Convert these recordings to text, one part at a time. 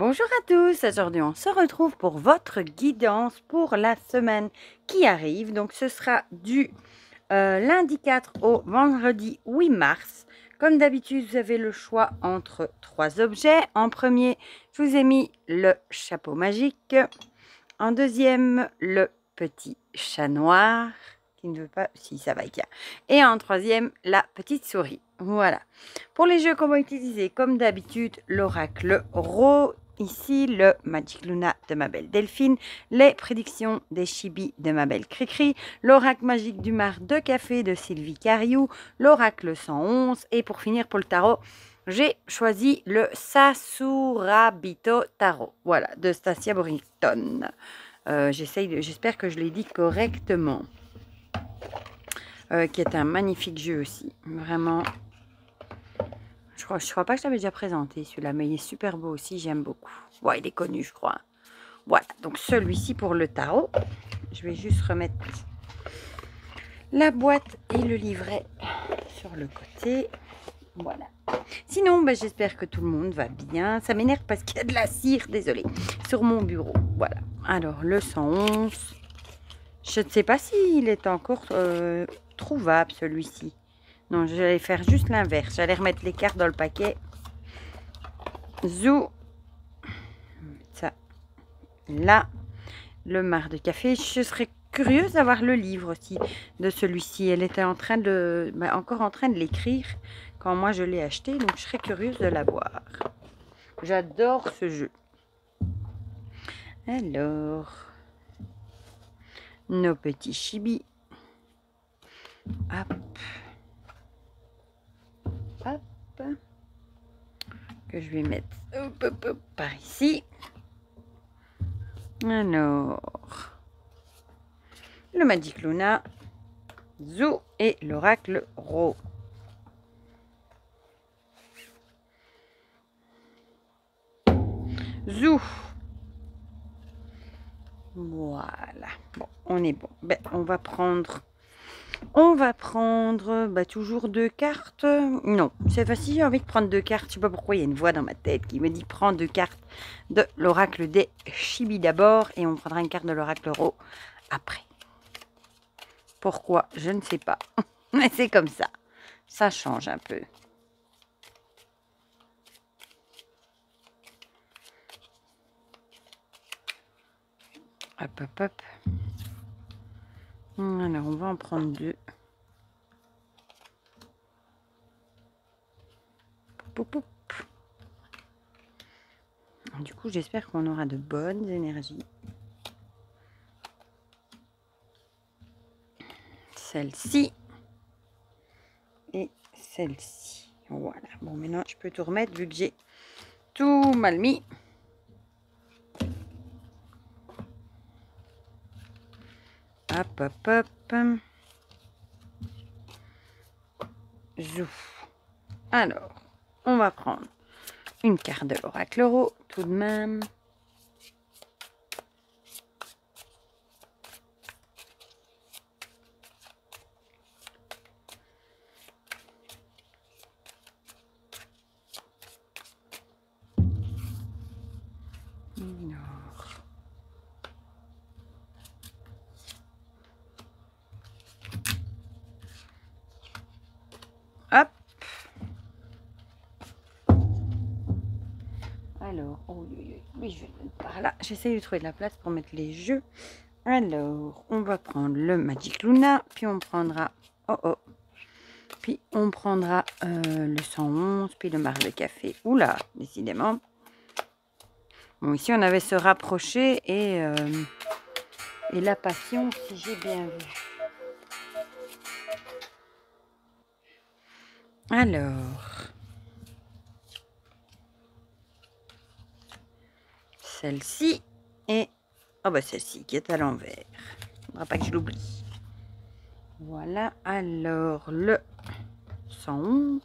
Bonjour à tous, aujourd'hui on se retrouve pour votre guidance pour la semaine qui arrive. Donc ce sera du lundi 4 au vendredi 8 mars. Comme d'habitude, vous avez le choix entre 3 objets. En premier, je vous ai mis le chapeau magique. En deuxième, le petit chat noir qui ne veut pas, si ça va bien. Et en troisième, la petite souris. Voilà. Pour les jeux qu'on va utiliser, comme d'habitude, l'oracle Ro, ici le Magic Luna de ma belle Delphine, les prédictions des Chibi de ma belle Cricri, l'oracle magique du mar de café de Sylvie Cariou, l'oracle 111 et pour finir pour le tarot, j'ai choisi le Sasurabito Tarot, voilà, de Stacia Borrington. J'espère que je l'ai dit correctement. Qui est un magnifique jeu aussi, vraiment. Je crois pas que je l'avais déjà présenté celui-là, mais il est super beau aussi, j'aime beaucoup. Ouais, il est connu, je crois. Voilà, donc celui-ci pour le tarot. Je vais juste remettre la boîte et le livret sur le côté. Voilà. Sinon, j'espère que tout le monde va bien. Ça m'énerve parce qu'il y a de la cire, désolée, sur mon bureau. Voilà. Alors, le 111. Je ne sais pas s'il est encore trouvable, celui-ci. Non, j'allais faire juste l'inverse. J'allais remettre les cartes dans le paquet. Zou. Ça. Là. Le mar de café. Je serais curieuse d'avoir le livre aussi de celui-ci. Elle était en train de... encore en train de l'écrire quand moi je l'ai acheté. Donc, je serais curieuse de l'avoir. J'adore ce jeu. Alors... nos petits chibis. Hop. Hop. Que je vais mettre par ici. Alors, le Magic Luna, Zou et l'oracle Ro. Zou. Voilà. Bon, on est bon. On va prendre toujours 2 cartes. Non, c'est facile, j'ai envie de prendre 2 cartes. Je sais pas pourquoi, il y a une voix dans ma tête qui me dit prends 2 cartes de l'oracle des Chibi d'abord et on prendra une carte de l'oracle Ro après. Pourquoi? Je ne sais pas. Mais c'est comme ça. Ça change un peu. Hop, hop, hop. Alors, on va en prendre 2. Poup, poup. Du coup, j'espère qu'on aura de bonnes énergies. Celle-ci. Et celle-ci. Voilà. Bon, maintenant, je peux tout remettre vu que j'ai tout mal mis. Hop, hop, hop. Zouf. Alors, on va prendre une carte de l'oracle Ro, tout de même. Hop. Alors, oh, oui, je vais le mettre par là. J'essaye de trouver de la place pour mettre les jeux. Alors, on va prendre le Magic Luna, puis on prendra... Puis on prendra le 111, puis le mar de café. Oula, décidément. Bon, ici, on avait se rapprocher et la passion, si j'ai bien vu. Alors, celle-ci et celle-ci qui est à l'envers. Il ne faudra pas que je l'oublie. Voilà, alors le 111.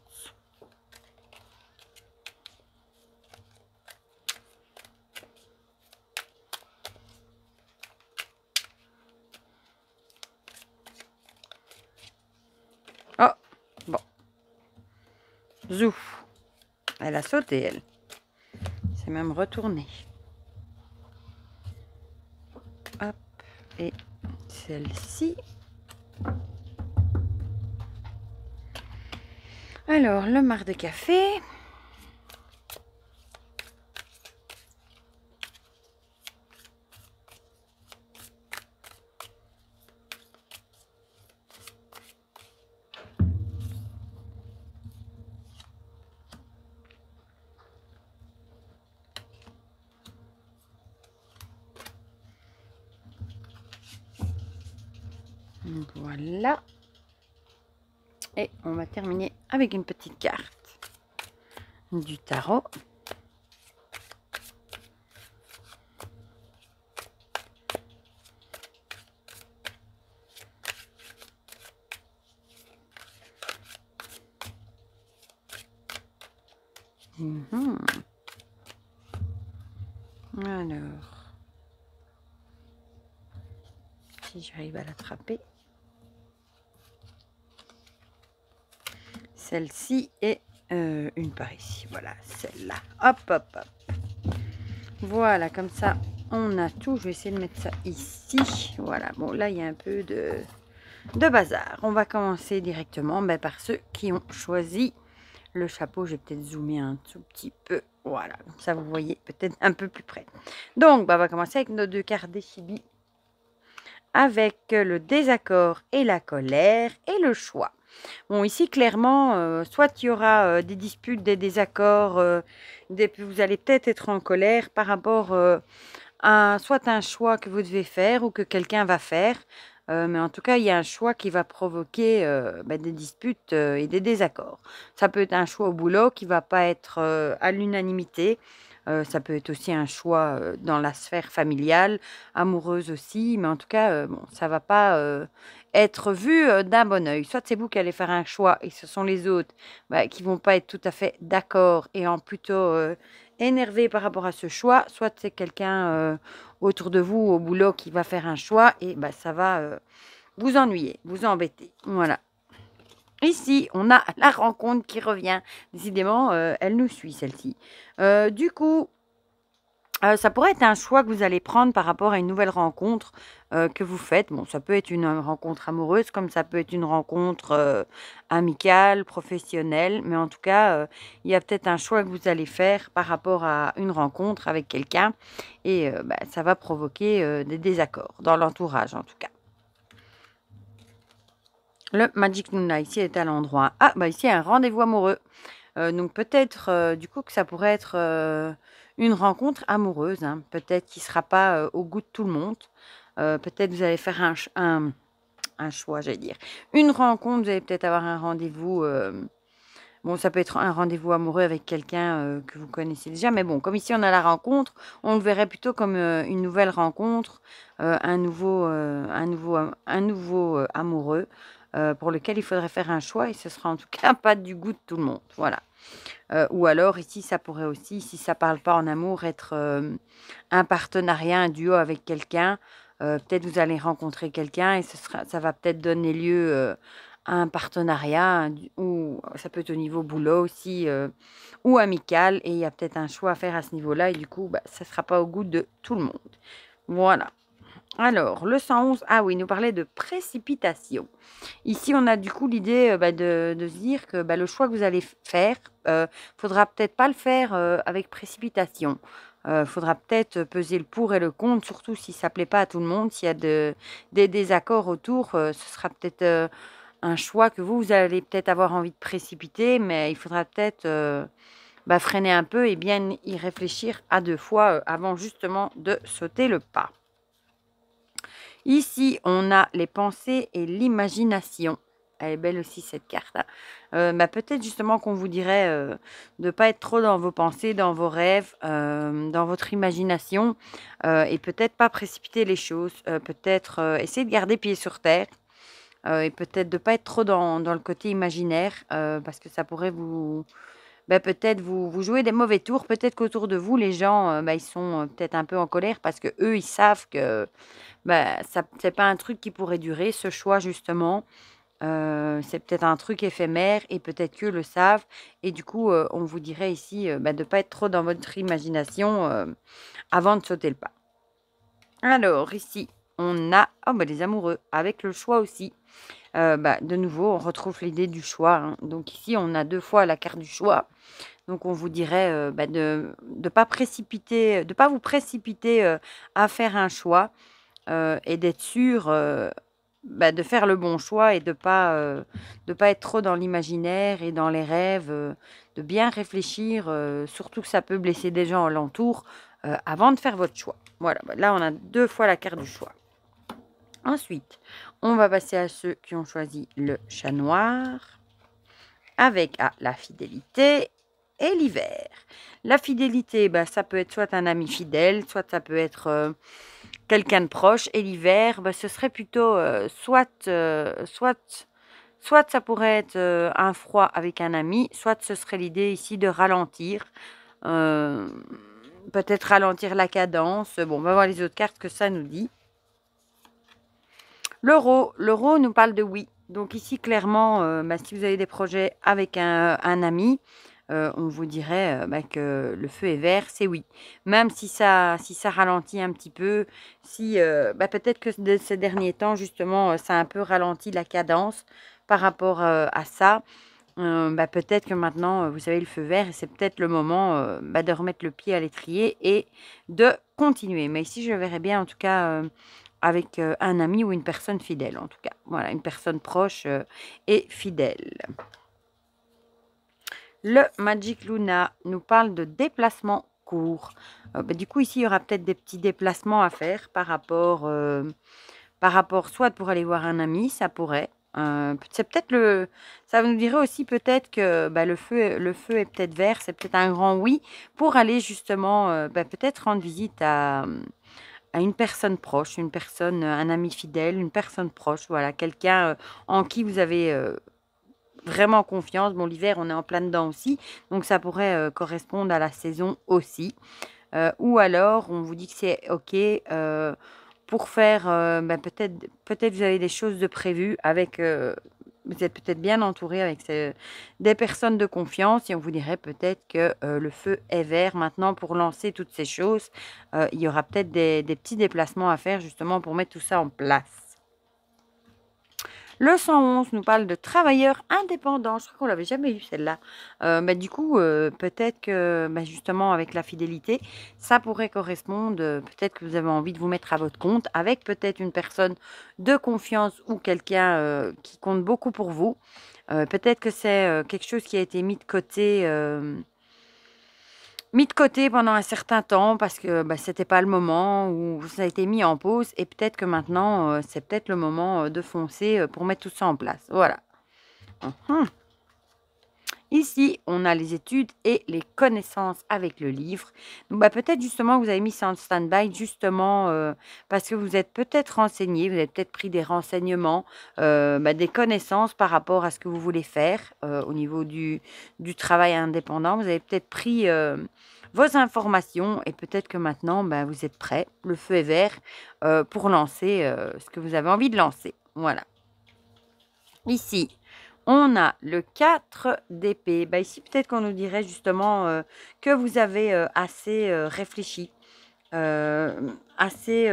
Oh, bon. Zouf. Elle a sauté, elle. C'est même retourné. Hop, et celle-ci. Alors, le marc de café. Voilà. Et on va terminer avec une petite carte du tarot. Alors, si j'arrive à l'attraper. Celle-ci et une par ici. Voilà, celle-là. Hop, hop, hop. Voilà, comme ça, on a tout. Je vais essayer de mettre ça ici. Voilà, bon, là, il y a un peu de bazar. On va commencer directement par ceux qui ont choisi le chapeau. Je vais peut-être zoomer un tout petit peu. Voilà, comme ça, vous voyez peut-être un peu plus près. Donc, on va commencer avec nos deux cartes défilées. Avec le désaccord et la colère et le choix. Bon, ici, clairement, soit il y aura des disputes, des désaccords, vous allez peut-être être en colère par rapport à soit un choix que vous devez faire ou que quelqu'un va faire. Mais en tout cas, il y a un choix qui va provoquer des disputes et des désaccords. Ça peut être un choix au boulot qui ne va pas être à l'unanimité. Ça peut être aussi un choix dans la sphère familiale, amoureuse aussi. Mais en tout cas, bon, ça ne va pas être vu d'un bon oeil. Soit c'est vous qui allez faire un choix et ce sont les autres qui ne vont pas être tout à fait d'accord et en plutôt énervés par rapport à ce choix. Soit c'est quelqu'un autour de vous au boulot qui va faire un choix et ça va vous ennuyer, vous embêter. Voilà. Ici, on a la rencontre qui revient. Décidément, elle nous suit, celle-ci. Du coup, ça pourrait être un choix que vous allez prendre par rapport à une nouvelle rencontre que vous faites. Bon, ça peut être une rencontre amoureuse, comme ça peut être une rencontre amicale, professionnelle. Mais en tout cas, il y a peut-être un choix que vous allez faire par rapport à une rencontre avec quelqu'un. Et ça va provoquer des désaccords dans l'entourage, en tout cas. Le Magic Luna, ici, est à l'endroit. Ah, ici, il y a un rendez-vous amoureux. Donc, peut-être, du coup, que ça pourrait être une rencontre amoureuse. Hein. Peut-être qu'il ne sera pas au goût de tout le monde. Peut-être vous allez faire un choix, j'allais dire. Une rencontre, vous allez peut-être avoir un rendez-vous. Bon, ça peut être un rendez-vous amoureux avec quelqu'un que vous connaissez déjà. Mais bon, comme ici, on a la rencontre, on le verrait plutôt comme une nouvelle rencontre, un nouveau amoureux. Pour lequel il faudrait faire un choix et ce sera en tout cas pas du goût de tout le monde. Voilà. Ou alors ici, ça pourrait aussi, si ça ne parle pas en amour, être un partenariat, un duo avec quelqu'un. Peut-être vous allez rencontrer quelqu'un et ça va peut-être donner lieu à un partenariat ou ça peut être au niveau boulot aussi ou amical et il y a peut-être un choix à faire à ce niveau-là et du coup, ça ne sera pas au goût de tout le monde. Voilà. Alors, le 111, ah oui, il nous parlait de précipitation. Ici, on a du coup l'idée de se dire que le choix que vous allez faire, faudra peut-être pas le faire avec précipitation. Faudra peut-être peser le pour et le contre, surtout si ça plaît pas à tout le monde. S'il y a des désaccords autour, ce sera peut-être un choix que vous allez peut-être avoir envie de précipiter, mais il faudra peut-être freiner un peu et bien y réfléchir à 2 fois avant justement de sauter le pas. Ici, on a les pensées et l'imagination. Elle est belle aussi cette carte. Peut-être justement qu'on vous dirait de ne pas être trop dans vos pensées, dans vos rêves, dans votre imagination et peut-être pas précipiter les choses. Peut-être essayer de garder pied sur terre et peut-être de ne pas être trop dans le côté imaginaire parce que ça pourrait vous... peut-être vous jouez des mauvais tours. Peut-être qu'autour de vous, les gens, ils sont peut-être un peu en colère parce qu'eux, ils savent que... ça c'est pas un truc qui pourrait durer, ce choix justement. C'est peut-être un truc éphémère et peut-être qu'eux le savent. Et du coup, on vous dirait ici de ne pas être trop dans votre imagination avant de sauter le pas. Alors, ici, on a des amoureux avec le choix aussi. De nouveau, on retrouve l'idée du choix. Hein. Donc ici, on a 2 fois la carte du choix. Donc on vous dirait de ne pas précipiter, de pas vous précipiter à faire un choix et d'être sûr de faire le bon choix et de pas être trop dans l'imaginaire et dans les rêves, de bien réfléchir, surtout que ça peut blesser des gens alentour avant de faire votre choix. Voilà, là on a 2 fois la carte du choix. Ensuite, on va passer à ceux qui ont choisi le chat noir avec la fidélité et l'hiver. La fidélité, ça peut être soit un ami fidèle, soit ça peut être quelqu'un de proche. Et l'hiver, ce serait plutôt soit ça pourrait être un froid avec un ami, soit ce serait l'idée ici de ralentir. Peut-être ralentir la cadence. Bon, on va voir les autres cartes que ça nous dit. L'euro nous parle de oui. Donc ici, clairement, si vous avez des projets avec un ami, on vous dirait que le feu est vert, c'est oui. Même si ça ralentit un petit peu, si peut-être que ces derniers temps, justement, ça a un peu ralenti la cadence par rapport à ça. Peut-être que maintenant, vous avez le feu vert et c'est peut-être le moment de remettre le pied à l'étrier et de continuer. Mais ici, je verrais bien, en tout cas, avec un ami ou une personne fidèle, en tout cas. Voilà, une personne proche et fidèle. Le Magic Luna nous parle de déplacement court. Du coup, ici, il y aura peut-être des petits déplacements à faire par rapport soit pour aller voir un ami, ça pourrait. C'est peut-être ça nous dirait aussi peut-être que le feu est peut-être vert, c'est peut-être un grand oui pour aller justement peut-être rendre visite à une personne proche, un ami fidèle, une personne proche, voilà, quelqu'un en qui vous avez vraiment confiance. Bon, l'hiver, on est en plein dedans aussi, donc ça pourrait correspondre à la saison aussi. Ou alors, on vous dit que c'est OK pour faire, peut-être vous avez des choses de prévues avec... vous êtes peut-être bien entouré avec des personnes de confiance et on vous dirait peut-être que le feu est vert maintenant pour lancer toutes ces choses. Il y aura peut-être des petits déplacements à faire justement pour mettre tout ça en place. Le 111 nous parle de travailleurs indépendants. Je crois qu'on l'avait jamais eu celle-là. Du coup, peut-être que justement avec la fidélité, ça pourrait correspondre. Peut-être que vous avez envie de vous mettre à votre compte avec peut-être une personne de confiance ou quelqu'un qui compte beaucoup pour vous. Peut-être que c'est quelque chose qui a été mis de côté pendant un certain temps parce que c'était pas le moment ou ça a été mis en pause et peut-être que maintenant c'est peut-être le moment de foncer pour mettre tout ça en place. Voilà. Ici, on a les études et les connaissances avec le livre. Donc, peut-être justement vous avez mis ça en stand-by justement parce que vous êtes peut-être renseigné, vous avez peut-être pris des renseignements, des connaissances par rapport à ce que vous voulez faire au niveau du travail indépendant. Vous avez peut-être pris vos informations et peut-être que maintenant, vous êtes prêt. Le feu est vert pour lancer ce que vous avez envie de lancer. Voilà. Ici, on a le 4 d'épée. Ici, peut-être qu'on nous dirait justement que vous avez assez réfléchi. Assez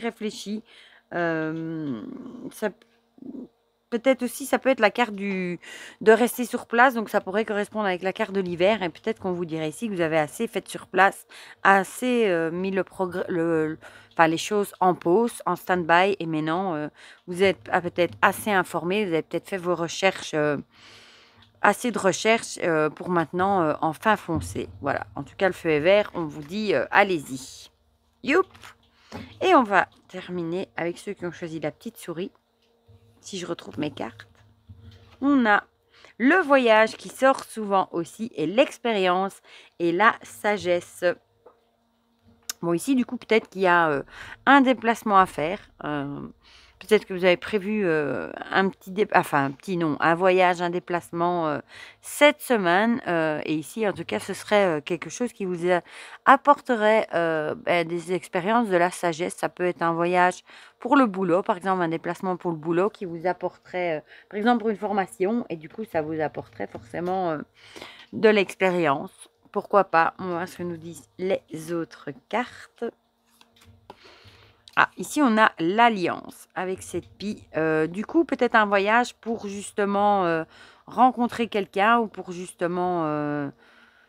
réfléchi. Peut-être aussi, ça peut être la carte de rester sur place. Donc, ça pourrait correspondre avec la carte de l'hiver. Et peut-être qu'on vous dirait ici que vous avez assez fait sur place, assez mis les choses en pause, en stand-by. Et maintenant, vous êtes peut-être assez informé. Vous avez peut-être fait vos recherches, assez de recherches pour maintenant enfin foncer. Voilà. En tout cas, le feu est vert. On vous dit, allez-y. Youp! Et on va terminer avec ceux qui ont choisi la petite souris. Si je retrouve mes cartes, on a le voyage qui sort souvent aussi et l'expérience et la sagesse. Bon, ici, du coup, peut-être qu'il y a un déplacement à faire. Peut-être que vous avez prévu un petit enfin un petit non, un voyage, un déplacement cette semaine. Et ici, en tout cas, ce serait quelque chose qui vous apporterait des expériences, de la sagesse. Ça peut être un voyage pour le boulot, par exemple, un déplacement pour le boulot qui vous apporterait, par exemple, pour une formation, et du coup, ça vous apporterait forcément de l'expérience. Pourquoi pas? On va voir ce que nous disent les autres cartes. Ah, ici, on a l'alliance avec cette pie. Du coup, peut-être un voyage pour justement rencontrer quelqu'un ou pour justement...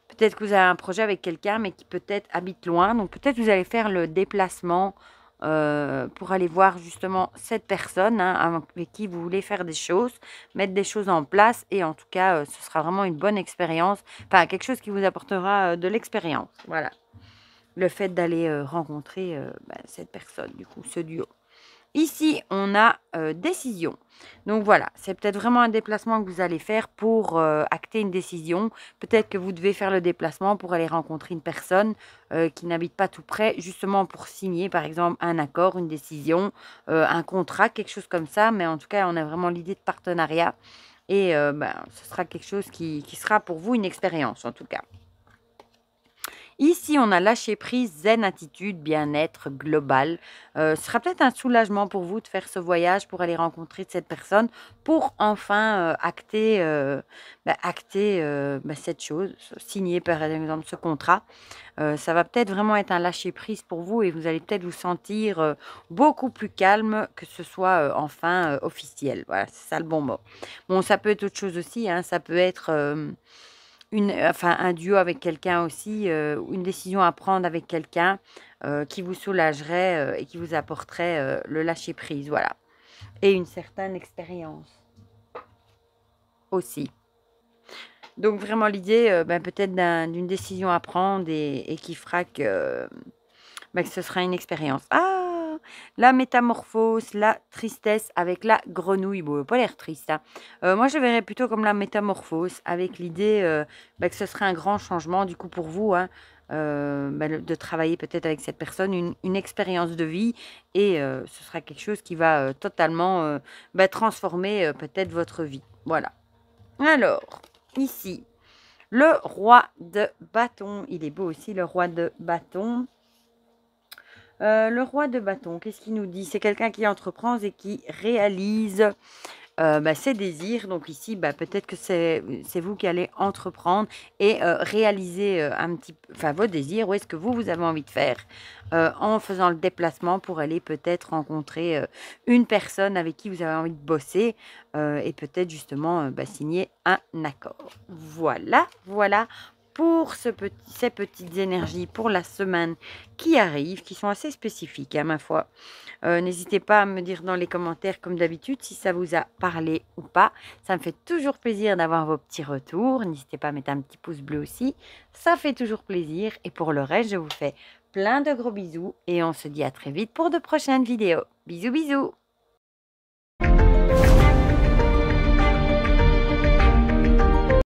peut-être que vous avez un projet avec quelqu'un, mais qui peut-être habite loin. Donc, peut-être vous allez faire le déplacement pour aller voir justement cette personne avec qui vous voulez faire des choses, mettre des choses en place. Et en tout cas, ce sera vraiment une bonne expérience. Enfin, quelque chose qui vous apportera de l'expérience. Voilà. Le fait d'aller rencontrer cette personne, du coup, ce duo. Ici, on a décision. Donc voilà, c'est peut-être vraiment un déplacement que vous allez faire pour acter une décision. Peut-être que vous devez faire le déplacement pour aller rencontrer une personne qui n'habite pas tout près, justement pour signer, par exemple, un accord, une décision, un contrat, quelque chose comme ça. Mais en tout cas, on a vraiment l'idée de partenariat. Et ce sera quelque chose qui sera pour vous une expérience, en tout cas. Ici, on a lâché prise, zen attitude, bien-être global. Ce sera peut-être un soulagement pour vous de faire ce voyage pour aller rencontrer cette personne, pour enfin acter cette chose, signer par exemple ce contrat. Ça va peut-être vraiment être un lâcher prise pour vous et vous allez peut-être vous sentir beaucoup plus calme, que ce soit enfin officiel. Voilà, c'est ça le bon mot. Bon, ça peut être autre chose aussi, ça peut être... un duo avec quelqu'un aussi, une décision à prendre avec quelqu'un qui vous soulagerait et qui vous apporterait le lâcher prise, voilà. Et une certaine expérience aussi. Donc vraiment l'idée, peut-être d'une décision à prendre et qui fera que ce sera une expérience. Ah, la métamorphose, la tristesse avec la grenouille. Bon, pas l'air triste. Moi, je verrais plutôt comme la métamorphose, avec l'idée que ce serait un grand changement du coup pour vous, de travailler peut-être avec cette personne, une expérience de vie, et ce sera quelque chose qui va totalement transformer peut-être votre vie. Voilà. Alors, ici, le roi de bâton. Il est beau aussi, le roi de bâton. Le roi de bâton, qu'est-ce qu'il nous dit? C'est quelqu'un qui entreprend et qui réalise ses désirs. Donc ici, peut-être que c'est vous qui allez entreprendre et réaliser vos désirs. Où est-ce que vous avez envie de faire en faisant le déplacement pour aller peut-être rencontrer une personne avec qui vous avez envie de bosser et peut-être justement signer un accord. Voilà, voilà pour ces petites énergies pour la semaine qui arrive, qui sont assez spécifiques, ma foi. N'hésitez pas à me dire dans les commentaires, comme d'habitude, si ça vous a parlé ou pas. Ça me fait toujours plaisir d'avoir vos petits retours. N'hésitez pas à mettre un petit pouce bleu aussi. Ça fait toujours plaisir. Et pour le reste, je vous fais plein de gros bisous. Et on se dit à très vite pour de prochaines vidéos. Bisous, bisous!